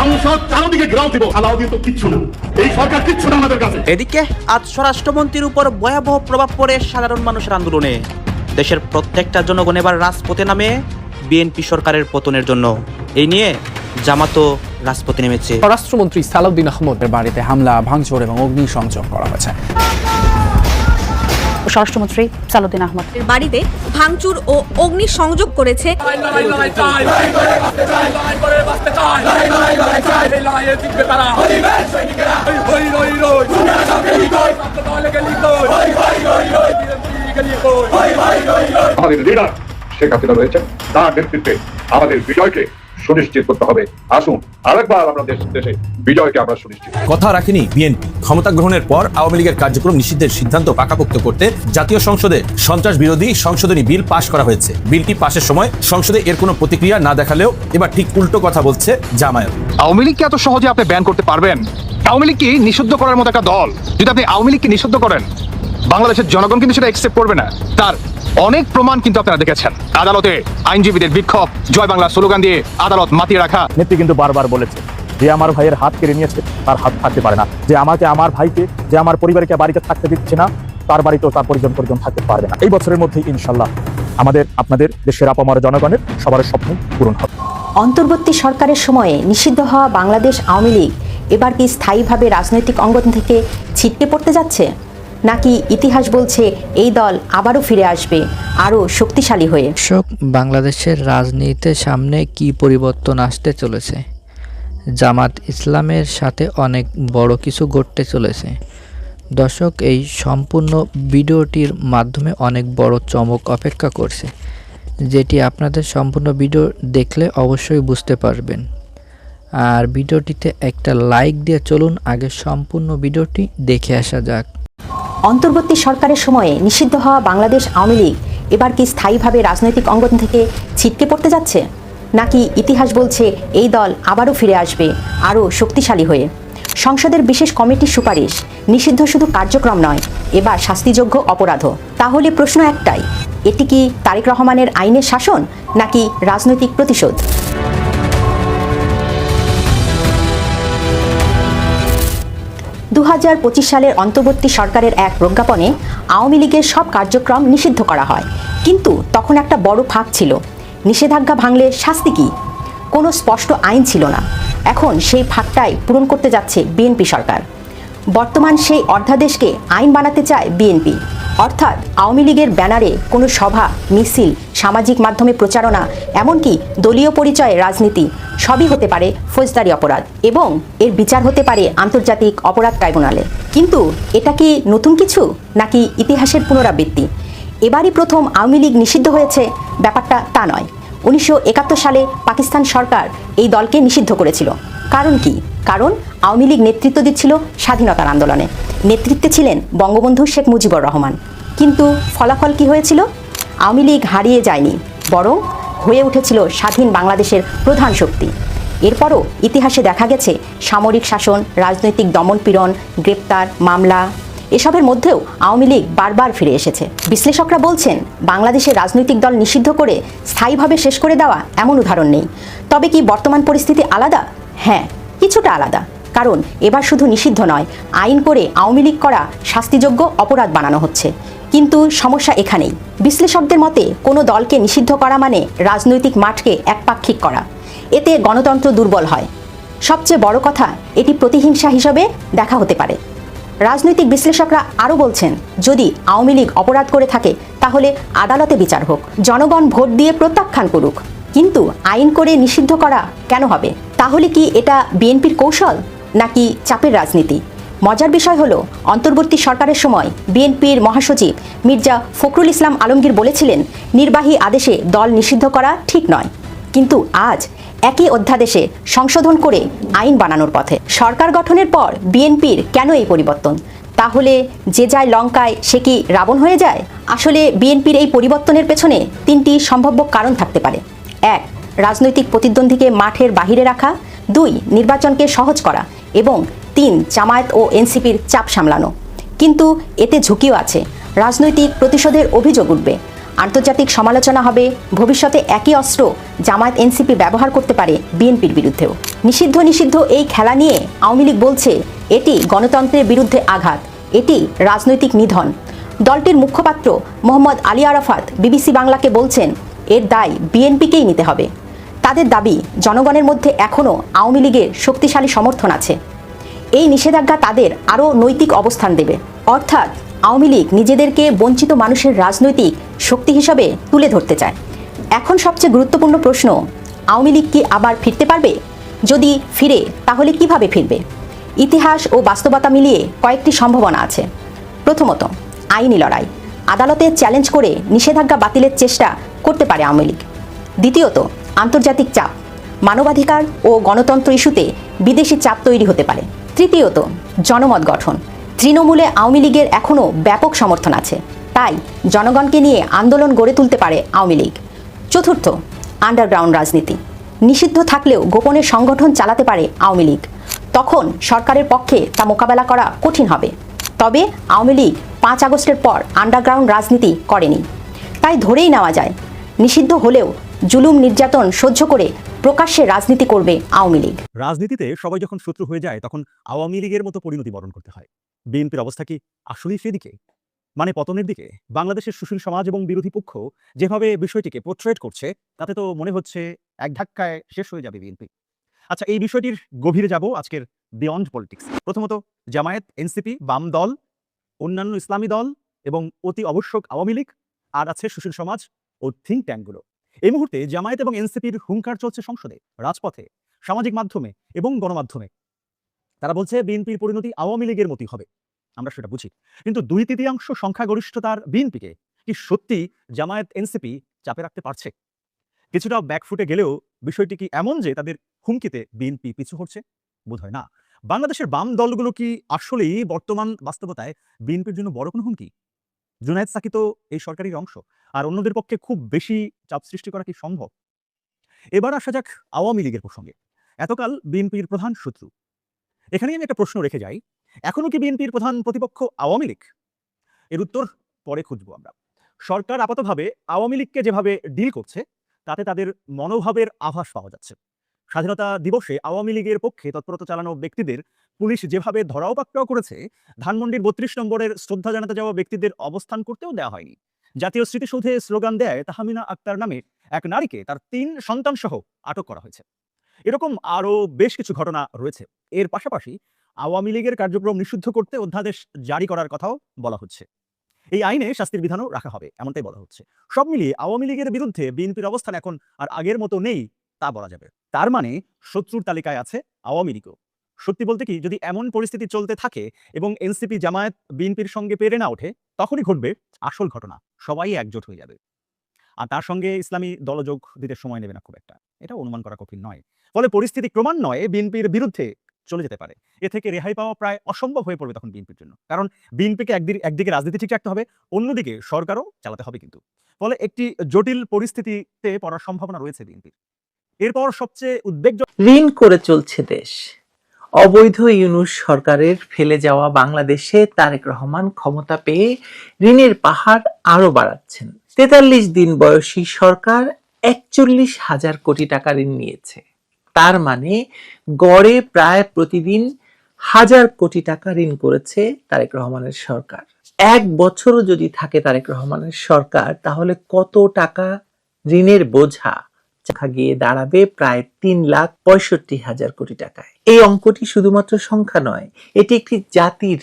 সংসদ চারদিকে ঘেরাও দিব, আলাউদ্দিন তো কিচ্ছু না, এই সরকার কিচ্ছু না আমাদের কাছে। এদিকে আজ স্বরাষ্ট্রমন্ত্রীর উপর ভয়াবহ প্রভাব পড়ে সাধারণ মানুষের আন্দোলনে। দেশের প্রত্যেকটা জনগণ এবার রাজপথে নামে বিএনপি সরকারের পতনের জন্য। এই নিয়ে জামাতও রাজপথে নেমেছে। স্বরাষ্ট্রমন্ত্রী সালাউদ্দিন আহমদের বাড়িতে হামলা, ভাঙচুর এবং অগ্নিসংযোগ করা হয়েছে। স্বরাষ্ট্রমন্ত্রী সালাউদ্দিন আহমদের বাড়িতে ভাঙচুর ও অগ্নিসংযোগ করেছে। আমাদের লিডার শেখ হাসিনা রয়েছে, তার নেতৃত্বে আমাদের বিজয়কে সুনিশ্চিত করতে হবে। আসুন আরেকবার আমরা দেশে বিজয়কে আমরা সুনিশ্চিত। কথা রাখেনি বিএনপি। ক্ষমতা গ্রহণের পর আওয়ামী লীগের কার্যক্রম নিষিদ্ধের সিদ্ধান্ত পাকাপোক্ত করতে জাতীয় সংসদে সন্ত্রাস বিরোধী সংশোধনী বিল পাশ করা হয়েছে। বিলটি পাশের সময় সংসদে এর কোনো প্রতিক্রিয়া না দেখালেও এবার ঠিক উল্টো কথা বলছে জামায়াত। আওয়ামী লীগকে এত সহজে আপনি ব্যান করতে পারবেন? আওয়ামী লীগকে নিষিদ্ধ করার মতো একটা দল যদি আপনি আওয়ামী লীগকে নিষিদ্ধ করেন, বাংলাদেশের জনগণ কিন্তু সেটা একসেপ্ট করবে না। তার অনেক প্রমাণ কিন্তু আপনারা দেখেছেন। আদালতে আইনজীবীদের বিক্ষোভ, জয় বাংলা স্লোগান দিয়ে আদালত মাতিয়ে রাখা। নেত্রী কিন্তু বারবার বলেছে যে আমার ভাইয়ের হাত কেড়ে নিয়েছে তার হাত থাকতে পারে না, যে আমাকে, আমার ভাইকে, যে আমার পরিবারকে বাড়িতে থাকতে দিচ্ছে না, তার বাড়িতেও তার পরিজন থাকতে পারবে না। এই বছরের মধ্যেই ইনশাল্লাহ আমাদের, আপনাদের দেশের আপামর জনগণের সবার স্বপ্ন পূরণ হবে। অন্তর্বর্তী সরকারের সময়ে নিষিদ্ধ হওয়া বাংলাদেশ আওয়ামী লীগ এবার কি স্থায়ীভাবে রাজনৈতিক অঙ্গন থেকে ছিটকে পড়তে যাচ্ছে, নাকি ইতিহাস বলছে এই দল আবারও ফিরে আসবে আরও শক্তিশালী হয়ে? বাংলাদেশের রাজনীতিতে সামনে কি পরিবর্তন আসতে চলেছে? জামাত ইসলামের সাথে অনেক বড় কিছু ঘটতে চলেছে। দর্শক, এই সম্পূর্ণ ভিডিওটির মাধ্যমে অনেক বড় চমক অপেক্ষা করছে, যেটি আপনাদের সম্পূর্ণ ভিডিও দেখলে অবশ্যই বুঝতে পারবেন। আর ভিডিওটিতে একটা লাইক দিয়ে চলুন আগে সম্পূর্ণ ভিডিওটি দেখে আসা যাক। অন্তর্বর্তী সরকারের সময়ে নিষিদ্ধ হওয়া বাংলাদেশ আওয়ামী লীগ এবার কি স্থায়ীভাবে রাজনৈতিক অঙ্গন থেকে ছিটকে পড়তে যাচ্ছে, নাকি ইতিহাস বলছে এই দল আবারও ফিরে আসবে আরও শক্তিশালী হয়ে? সংসদের বিশেষ কমিটির সুপারিশ, নিষিদ্ধ শুধু কার্যক্রম নয়, এবার শাস্তিযোগ্য অপরাধও। তাহলে প্রশ্ন একটাই, এটি কি তারেক রহমানের আইনের শাসন নাকি রাজনৈতিক প্রতিশোধ? 2025 সালের অন্তর্বর্তী সরকারের এক প্রজ্ঞাপনে আওয়ামী লীগের সব কার্যক্রম নিষিদ্ধ করা হয়, কিন্তু তখন একটা বড় ফাঁক ছিল। নিষেধাজ্ঞা ভাঙলে শাস্তি কি? কোনো স্পষ্ট আইন ছিল না। এখন সেই ফাঁকটাই পূরণ করতে যাচ্ছে বিএনপি সরকার। বর্তমান সেই অধ্যাদেশকে আইন বানাতে চায় বিএনপি, অর্থাৎ আওয়ামী লীগের ব্যানারে কোনো সভা, মিছিল, সামাজিক মাধ্যমে প্রচারণা, এমনকি দলীয় পরিচয়ে রাজনীতি সবই হতে পারে ফৌজদারি অপরাধ এবং এর বিচার হতে পারে আন্তর্জাতিক অপরাধ ট্রাইব্যুনালে। কিন্তু এটা কি নতুন কিছু, নাকি ইতিহাসের পুনরাবৃত্তি? এবারই প্রথম আওয়ামী লীগ নিষিদ্ধ হয়েছে, ব্যাপারটা তা নয়। 1971 সালে পাকিস্তান সরকার এই দলকে নিষিদ্ধ করেছিল। কারণ কি? কারণ আওয়ামী লীগ নেতৃত্ব দিচ্ছিল স্বাধীনতার আন্দোলনে, নেতৃত্বে ছিলেন বঙ্গবন্ধু শেখ মুজিবুর রহমান। কিন্তু ফলাফল কি হয়েছিল? আওয়ামী লীগ হারিয়ে যায়নি, বরং হয়ে উঠেছিল স্বাধীন বাংলাদেশের প্রধান শক্তি। এরপরও ইতিহাসে দেখা গেছে সামরিক শাসন, রাজনৈতিক দমনপীড়ন, গ্রেপ্তার, মামলা, এসবের মধ্যেও আওয়ামী লীগ বারবার ফিরে এসেছে। বিশ্লেষকরা বলছেন, বাংলাদেশের রাজনৈতিক দল নিষিদ্ধ করে স্থায়ীভাবে শেষ করে দেওয়া এমন উদাহরণ নেই। তবে কি বর্তমান পরিস্থিতি আলাদা? হ্যাঁ, কিছুটা আলাদা। কারণ এবার শুধু নিষিদ্ধ নয়, আইন করে আওয়ামী লীগ করা শাস্তিযোগ্য অপরাধ বানানো হচ্ছে। কিন্তু সমস্যা এখানেই। বিশ্লেষকদের মতে কোনো দলকে নিষিদ্ধ করা মানে রাজনৈতিক মাঠকে একপাক্ষিক করা। এতে গণতন্ত্র দুর্বল হয়। সবচেয়ে বড় কথা, এটি প্রতিহিংসা হিসেবে দেখা হতে পারে। রাজনৈতিক বিশ্লেষকরা আরও বলছেন, যদি আওয়ামী লীগ অপরাধ করে থাকে তাহলে আদালতে বিচার হোক, জনগণ ভোট দিয়ে প্রত্যাখ্যান করুক। কিন্তু আইন করে নিষিদ্ধ করা কেন হবে? তাহলে কি এটা বিএনপির কৌশল নাকি চাপের রাজনীতি? মজার বিষয় হলো, অন্তর্বর্তী সরকারের সময় বিএনপির মহাসচিব মির্জা ফখরুল ইসলাম আলমগীর বলেছিলেন, নির্বাহী আদেশে দল নিষিদ্ধ করা ঠিক নয়। কিন্তু আজ একই অধ্যাদেশে সংশোধন করে আইন বানানোর পথে। সরকার গঠনের পর বিএনপির কেন এই পরিবর্তন? তাহলে যে যায় লঙ্কায় সে কি রাবণ হয়ে যায়? আসলে বিএনপির এই পরিবর্তনের পেছনে 3টি সম্ভাব্য কারণ থাকতে পারে। 1, রাজনৈতিক প্রতিদ্বন্দ্বীকে মাঠের বাহিরে রাখা। 2, নির্বাচনকে সহজ করা। এবং 3, জামায়াত ও এনসিপির চাপ সামলানো। কিন্তু এতে ঝুঁকিও আছে, রাজনৈতিক প্রতিশোধের অভিযোগ উঠবে। আন্তর্জাতিক সমালোচনা হবে, ভবিষ্যতে একই অস্ত্র জামায়াত এনসিপি ব্যবহার করতে পারে বিএনপির বিরুদ্ধেও। নিষিদ্ধ এই খেলা নিয়ে আওয়ামী লীগ বলছে এটি গণতন্ত্রের বিরুদ্ধে আঘাত, এটি রাজনৈতিক নিধন। দলটির মুখপাত্র মোহাম্মদ আলী আরাফাত বিবিসি বাংলাকে বলছেন এর দায় বিএনপিকেই নিতে হবে। তাদের দাবি, জনগণের মধ্যে এখনও আওয়ামী লীগের শক্তিশালী সমর্থন আছে। এই নিষেধাজ্ঞা তাদের আরও নৈতিক অবস্থান দেবে, অর্থাৎ আওয়ামী লীগ নিজেদেরকে বঞ্চিত মানুষের রাজনৈতিক শক্তি হিসাবে তুলে ধরতে চায়। এখন সবচেয়ে গুরুত্বপূর্ণ প্রশ্ন, আওয়ামী লীগ কি আবার ফিরতে পারবে? যদি ফিরে, তাহলে কিভাবে ফিরবে? ইতিহাস ও বাস্তবতা মিলিয়ে কয়েকটি সম্ভাবনা আছে। প্রথমত, আইনি লড়াই, আদালতে চ্যালেঞ্জ করে নিষেধাজ্ঞা বাতিলের চেষ্টা করতে পারে আওয়ামী লীগ। দ্বিতীয়ত, আন্তর্জাতিক চাপ, মানবাধিকার ও গণতন্ত্র ইস্যুতে বিদেশি চাপ তৈরি হতে পারে। তৃতীয়ত, জনমত গঠন, তৃণমূলে আওয়ামী লীগের এখনও ব্যাপক সমর্থন আছে, তাই জনগণকে নিয়ে আন্দোলন গড়ে তুলতে পারে আওয়ামী লীগ। চতুর্থ, আন্ডারগ্রাউন্ড রাজনীতি, নিষিদ্ধ থাকলেও গোপনে সংগঠন চালাতে পারে আওয়ামী লীগ। তখন সরকারের পক্ষে তা মোকাবেলা করা কঠিন হবে। তবে আওয়ামী লীগ 5 আগস্টের পর আন্ডারগ্রাউন্ড রাজনীতি করেনি, তাই ধরেই নেওয়া যায় নিষিদ্ধ হলেও জুলুম নির্যাতন সহ্য করে প্রকাশ্যে রাজনীতি করবে আওয়ামী লীগ। রাজনীতিতে সবাই যখন শত্রু হয়ে যায় তখন আওয়ামী লীগের মতো পরিণতি বরণ করতে হয়। বিএনপির অবস্থা কি আসলেই সেদিকে, মানে পতনের দিকে? বাংলাদেশের সুশীল সমাজ এবং বিরোধী পক্ষ যেভাবে বিষয়টিকে পোর্ট্রেট করছে তাতে তো মনে হচ্ছে এক ধাক্কায় শেষ হয়ে যাবে বিএনপি। আচ্ছা, এই বিষয়টির গভীরে যাব আজকের বিয়ন্ড পলিটিক্স। প্রথমত, জামায়াত, এনসিপি, বাম দল, অন্যান্য ইসলামী দল এবং অতি আবশ্যক আওয়ামী লীগ, আর আছে সুশীল সমাজ ও থিঙ্ক ট্যাঙ্কগুলো। এই মুহূর্তে জামায়াত এবং এনসিপির হুঙ্কার চলছে সংসদে, রাজপথে, সামাজিক মাধ্যমে এবং গণমাধ্যমে। তারা বলছে বিএনপির পরিণতি আওয়ামী লীগের মতোই হবে। আমরা সেটা বুঝি, কিন্তু 2/3 সংখ্যাগরিষ্ঠতার বিএনপিকে কি সত্যি জামায়াত এনসিপি চাপে রাখতে পারছে? কিছুটা ব্যাকফুটে গেলেও বিষয়টি কি এমন যে তাদের হুমকিতে বিএনপি পিছু হচ্ছে? বোধহয় না। বাংলাদেশের বাম দলগুলো কি আসলেই বর্তমান বাস্তবতায় বিএনপির জন্য বড় কোনো হুমকি? জুনায়েদ সাকি তো এই সরকারের অংশ, আর অন্যদের পক্ষে খুব বেশি চাপ সৃষ্টি করা কি সম্ভব? এবার আসা যাক আওয়ামী লীগের প্রসঙ্গে। এতকাল বিএনপির প্রধান শত্রু। এখানেই আমি একটা প্রশ্ন রেখে যাই, এখনো কি বিএনপির প্রধান প্রতিপক্ষ আওয়ামী লীগ? এর উত্তর পরে খুঁজবো আমরা। সরকার আপাতভাবে আওয়ামী লীগকে যেভাবে ডিল করছে তাতে তাদের মনোভাবের আভাস পাওয়া যাচ্ছে। স্বাধীনতা দিবসে আওয়ামী লীগের পক্ষে তৎপরতা চালানো ব্যক্তিদের পুলিশ যেভাবে ধরাও পাকড়াও করেছে, ধানমন্ডির 32 নম্বরের শ্রদ্ধা জানাতে যাওয়া ব্যক্তিদের অবস্থান করতেও দেওয়া হয়নি। জাতীয় স্মৃতিসৌধে স্লোগান দেয় তাহমিনা আক্তার নামে এক নারীকে তার 3 সন্তান সহ আটক করা হয়েছে। এরকম আরও বেশ কিছু ঘটনা রয়েছে। এর পাশাপাশি আওয়ামী লীগের কার্যক্রম নিষিদ্ধ করতে অধ্যাদেশ জারি করার কথাও বলা হচ্ছে। এই আইনে শাস্তির বিধানও রাখা হবে, এমনটাই বলা হচ্ছে। সব মিলিয়ে আওয়ামী লীগের বিরুদ্ধে বিএনপির অবস্থান এখন আর আগের মতো নেই তা বলা যাবে। তার মানে শত্রুর তালিকায় আছে আওয়ামী লীগও। সত্যি বলতে কি, যদি এমন পরিস্থিতি চলতে থাকে এবং এনসিপি জামায়াত বিএনপির সঙ্গে পেরে না ওঠে, তখনই ঘটবে আসল ঘটনা, সবাই একজোট হয়ে যাবে। আর তার সঙ্গে ইসলামী দলযোগ দিতে সময় নেবে না খুব একটা, এটা অনুমান করা কঠিন নয়। ফলে পরিস্থিতি ক্রমান্বয়ে বিএনপির বিরুদ্ধে চলে যেতে পারে। এ থেকে রেহাই পাওয়া প্রায় অসম্ভব হয়ে পড়বে তখন বিএনপির জন্য, কারণ বিএনপিকে একদিকে রাজনীতি ঠিক রাখতে হবে, অন্যদিকে সরকারও চালাতে হবে কিন্তু। ফলে একটি জটিল পরিস্থিতিতে পড়ার সম্ভাবনা রয়েছে বিএনপির। এরপর সবচেয়ে উদ্বেগজনক, ঋণ করে চলছে দেশ। অবৈধ ইউনূস সরকারের ফেলে যাওয়া বাংলাদেশে তারেক রহমান ক্ষমতা পেয়ে ঋণের পাহাড় আরো বাড়াচ্ছেন। 43 দিন বয়সী সরকার 41,000 কোটি টাকা ঋণ নিয়েছে। তার মানে গড়ে প্রায় প্রতিদিন 1000 কোটি টাকা ঋণ করেছে তারেক রহমানের সরকার। 1 বছরও যদি থাকে তারেক রহমানের সরকার, তাহলে কত টাকা ঋণের বোঝা গিয়ে দাঁড়াবে? প্রায় 3,65,000 কোটি টাকায়। এই অঙ্কটি শুধুমাত্র সংখ্যা নয়, এটি একটি জাতির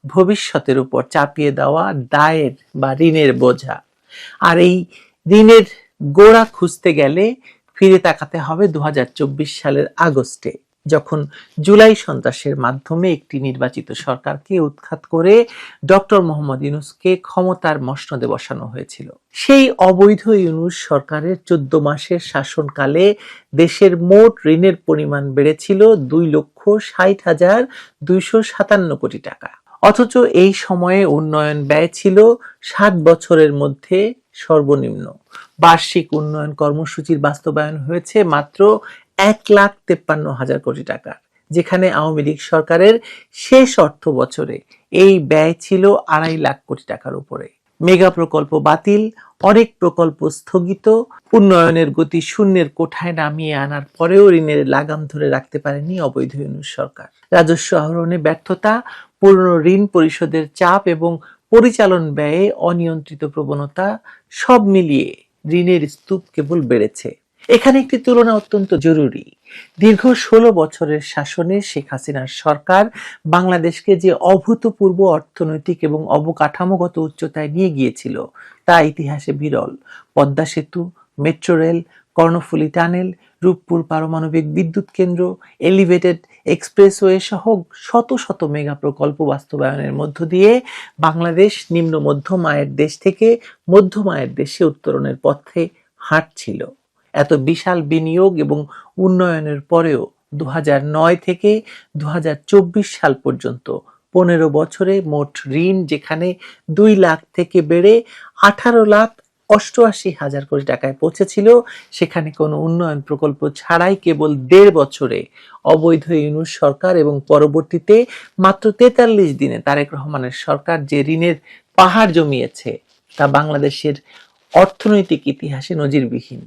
ভবিষ্যতের উপর চাপিয়ে দেওয়া দায়ের বা ঋণের বোঝা। আর এই ঋণের গোড়া খুঁজতে গেলে ফিরে তাকাতে হবে 2024 সালের আগস্টে, যখন জুলাই সন্ত্রাসের মাধ্যমে একটি নির্বাচিত সরকারকে উৎখাত করে ডক্টর মোহাম্মদ ইউনূসকে ক্ষমতার মসনদে বসানো হয়েছিল। সেই অবৈধ ইউনূস সরকারের 14 মাসের শাসনকালে দেশের মোট ঋণের পরিমাণ বেড়েছিল 2,60,257 কোটি টাকা। অথচ এই সময়ে উন্নয়ন ব্যয় ছিল 60 বছরের মধ্যে সর্বনিম্ন। বার্ষিক উন্নয়ন কর্মসূচির বাস্তবায়ন হয়েছে মাত্র 1,53,000 কোটি টাকা, যেখানে আওয়ামী লীগ সরকারের শেষ অর্থ বছরে এই ব্যয় ছিল 2.5 লাখ কোটি টাকার উপরে। মেগা প্রকল্প বাতিল, অনেক প্রকল্প স্থগিত, উন্নয়নের গতি শূন্যের কোঠায় নামিয়ে আনার পরেও ঋণের লাগাম ধরে রাখতে পারেনি অবৈধ ইউনূস সরকার। রাজস্ব আহরণে ব্যর্থতা, পুরনো ঋণ পরিশোধের চাপ এবং পরিচালন ব্যয়ে অনিয়ন্ত্রিত প্রবণতা সব মিলিয়ে ঋণের স্তূপ কেবল বেড়েছে। এখানে একটি তুলনা অত্যন্ত জরুরি। দীর্ঘ 16 বছরের শাসনে শেখ হাসিনার সরকার বাংলাদেশকে যে অভূতপূর্ব অর্থনৈতিক এবং অবকাঠামোগত উচ্চতায় নিয়ে গিয়েছিল তা ইতিহাসে বিরল। পদ্মা সেতু, metro rail, Karnaphuli tunnel, Rooppur পারমাণবিক বিদ্যুৎ কেন্দ্র, এলিভেটেড এক্সপ্রেসওয়ে সহ শত শত মেগা প্রকল্প বাস্তবায়নের মধ্য দিয়ে বাংলাদেশ নিম্ন মধ্যম আয়ের দেশ থেকে মধ্যম আয়ের দেশে উত্তরণের পথে হাঁটছিল। এত বিশাল বিনিয়োগ এবং উন্নয়নের পরেও 2009 থেকে 2024 সাল পর্যন্ত 15 বছরে মোট ঋণ যেখানে 2 লাখ থেকে বেড়ে 18,88,000 কোটি টাকায় পৌঁছেছিল, সেখানে কোনো উন্নয়ন প্রকল্প ছাড়াই কেবল 1.5 বছরে অবৈধ ইউনূস সরকার এবং পরবর্তীতে মাত্র 43 দিনে তারেক রহমানের সরকার যে ঋণের পাহাড় জমিয়েছে তা বাংলাদেশের অর্থনৈতিক ইতিহাসে নজিরবিহীন।